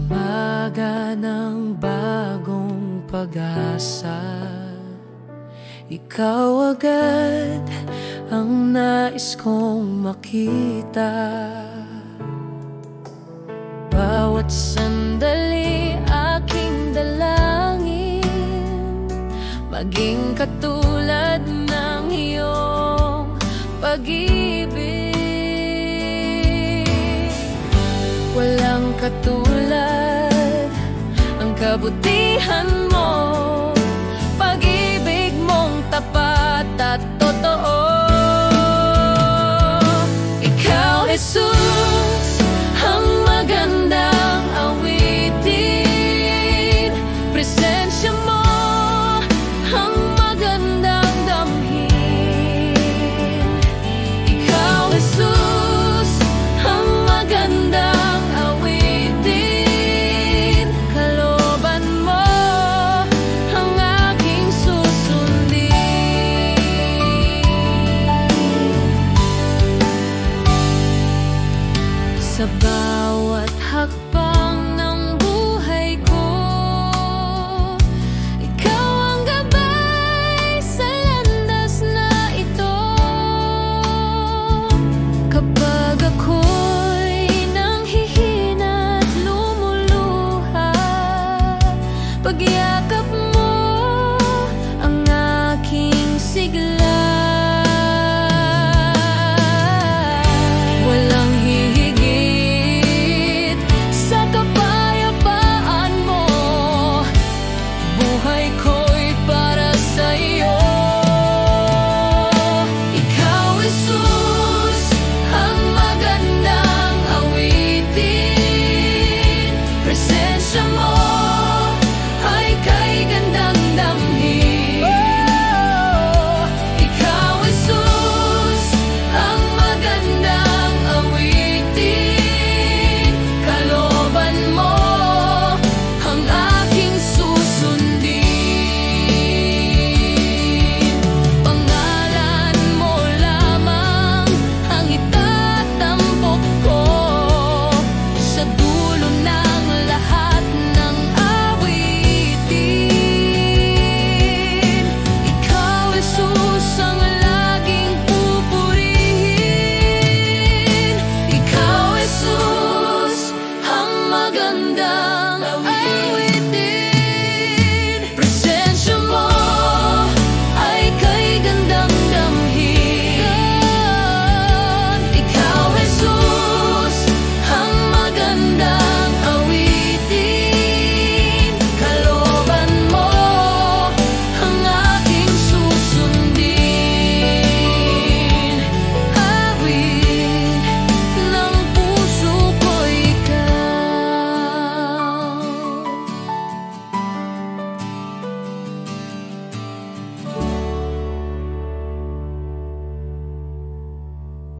Umaga ng bagong pag-asa, ikaw agad ang nais kong makita. Bawat sandali aking dalangin, maging katulad ng iyong pag-ibig. Walang katulad ang kabutihan mo, pag-ibig mong tapat at totoo. Ikaw, Jesus, ang magandang awitin. Presensya mo ang magandang damhin. Ikaw, Jesus, ang magandang sa bawat hakbang ng buhay ko. Ikaw ang gabay sa landas na ito. Kapag ako'y nanghihina at lumuluha, pagyakap mo ang aking sigla. Ganda